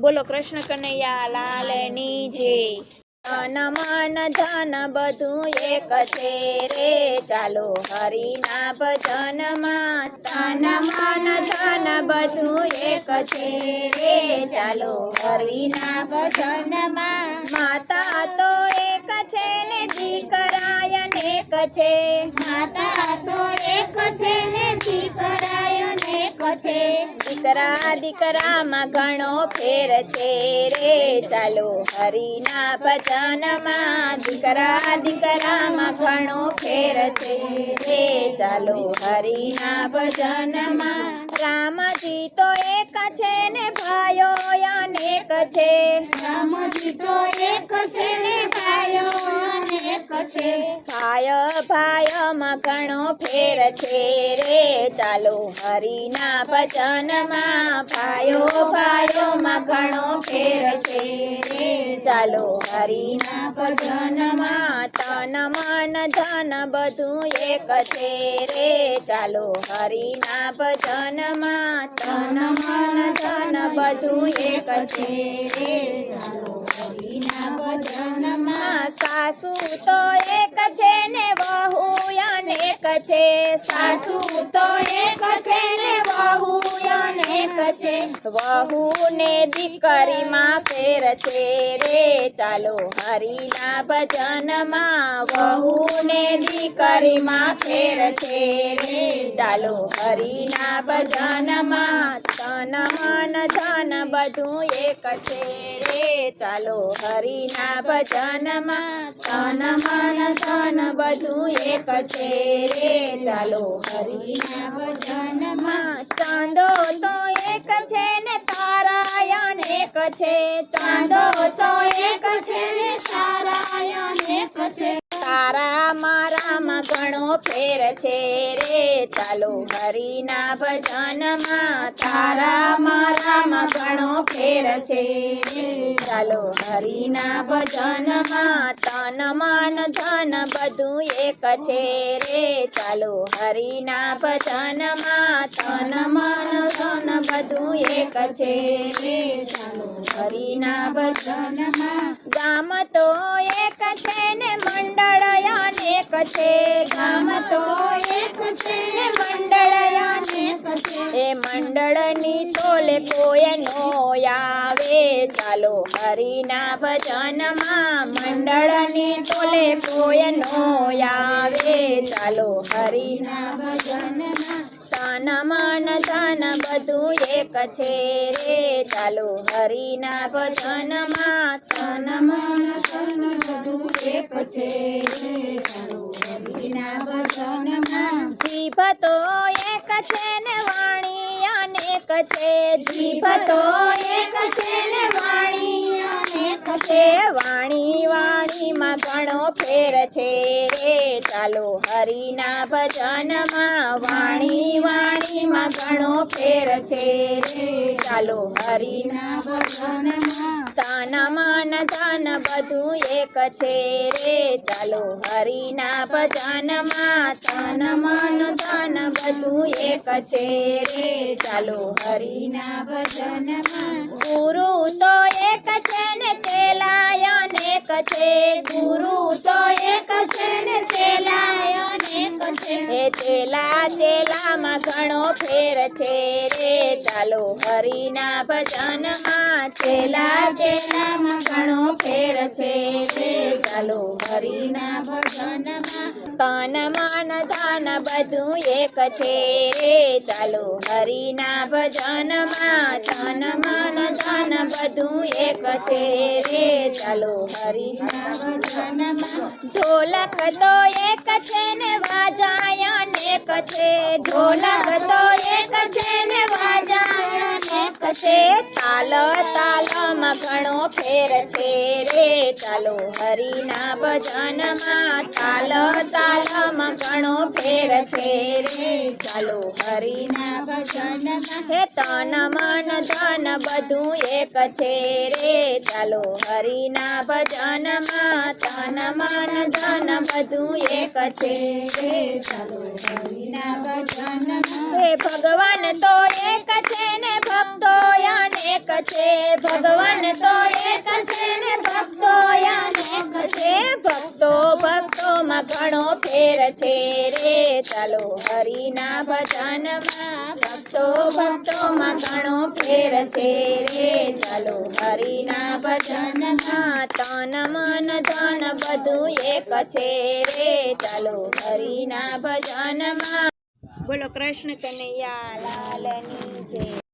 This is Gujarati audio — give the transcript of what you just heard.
બોલો કૃષ્ણ કનૈયા લાલની જય। તન મન ધન બધું એક છે રે, ચાલો હરિના ભજનમાં। તન મન ધન બધું એક છે રે, ચાલો હરિના ભજનમાં। માતા તો એક છે ને દીકરાય અનેક છે, માતા તો એક છે ને દીકરાય અનેક છે। દીકરા દીકરામાં ઘણો ફેર છે રે, ચાલો હરિના ભજનમાં। દીકરા દીકરામાં ઘણો ફેર છે રે, ચાલો હરિના ભજનમાં। રામજી તો એક છે ને ભાઈઓ અનેક છે, રામજી તો એક છે ને ભાઈઓ અનેક છે। ભાય ભાયમાં ઘણો ફેર છે રે, ચાલો હરિના ભજનમાં। ભાયો ભાયોમાં ઘણો ફેર છે રે, ચાલો હરિના ભજનમાં। તન મન ધન બધું એક છે રે, ચાલો હરિના ભજનમાં। તન મન ધન બધું એક છે રે, ચાલો હરિના ભજનમાં। સાસુ તો એક છે ને વહુ અનેક છે, સાસુ તો એક છે ને વહુ અનેક છે। વહુ ને દીકરીમાં ફેર છે રે, ચાલો હરિના ભજનમાં। વહુ ને દીકરીમાં ફેર છે રે, ચાલો હરિના ભજનમાં। તન મન ધન બધું એક છે રે, ચાલો હરિના ભજનમાં। તન મન ધન બધું એક છે રે, ચાલો હરિના ભજનમાં। ચાંદો તો એક છે ને તારા અનેક છે, ચાંદો તો એક છે ને તારાય અનેક છે। તારા મારામાં ઘણો ફેર છે રે, ચાલો હરિના ભજનમાં। તારા મારામાં ઘણો ફેર છે રે, ચાલો હરિના ભજનમાં। તન મન ધન બધું એક છે રે, ચાલો હરિના ભજનમાં। તન મન ધન બધું એક છે રે, ચાલો હરિના ભજનમાં। ગામ તો એક છે ને મંડળ અનેક છે, ગામ તો એક છે ને મંડળ અનેક છે। એ મંડળની તોલે કોઈ નો આવે, ચાલો હરિના ભજનમાં। મંડળની તોલે કોઈ નો આવે, ચાલો હરિના ભજનમાં। તન મન ધન બધું એક છે રે, ચાલો હરિના ભજનમાં। તન મન ધન બધું એક છે રે, ચાલો હરિના ભજનમાં। જીભ તો એક છે ને વાણી અનેક છે, જીભ તો એક છે ને વાણી અનેક છે। વાણી વાણીમાં ઘણો ફેર છે રે, ચાલો હરિના ભજનમાં। વાણી વાણીમાં ઘણો ફેર છે રે, ચાલો હરિના ભજનમાં। તન મન ધન બધું એક છે રે, ચાલો હરિના ભજનમાં। તન મન ધન બધું એક છે રે, ચાલો હરિના ભજનમાં। ગુરુ તો એક છે ને ચેલાય અનેક છે, ગુરુ તો એક છે ને ચેલાય અનેક છે। એ ચેલા ચેલામાં ઘણો ફેર છે રે, ચાલો હરિના ભજનમાં। ચેલા ચેલામાં ઘણો ફેર છે રે, ચાલો હરિના ભજનમાં। તન મન ધન બધું એક છે રે, ચાલો હરિના ભજનમાં। તન મન ધન બધું એક છે રે, ચાલો હરિના ભજનમાં। ઢોલક તો એક છે ને વાજાય અનેક છે, ઢોલક તો એક છે ને વાજાય અનેક છે। તાલ તાલમાં ઘણો ફેર છે રે, ચાલો હરિના ભજનમાં તાલ તાલમાં ઘણો ફેર છે રે ચાલો હરિના ભજનમાં હે તન મન ધન બધું એક છે રે ચાલો હરિના ભજનમાં તન મન ધન બધું એક છે રે ચાલો હરિના ભજનમાં હે ભગવાન તો એક છે ને ભક્તો અનેક છે ભગવાન તો એક છે ને ભક્તો અનેક છે ભક્તો ભક્તોમાં ઘણો ફેર છે રે ચાલો હરિના ભજનમાં ભક્તો ભક્તોમાં ઘણો ફેર છે રે ચાલો હરિના ભજનમાં તન મન ધન બધું એક છે રે ચાલો હરિના ભજનમાં બોલો કૃષ્ણ કનૈયા લાલની જય.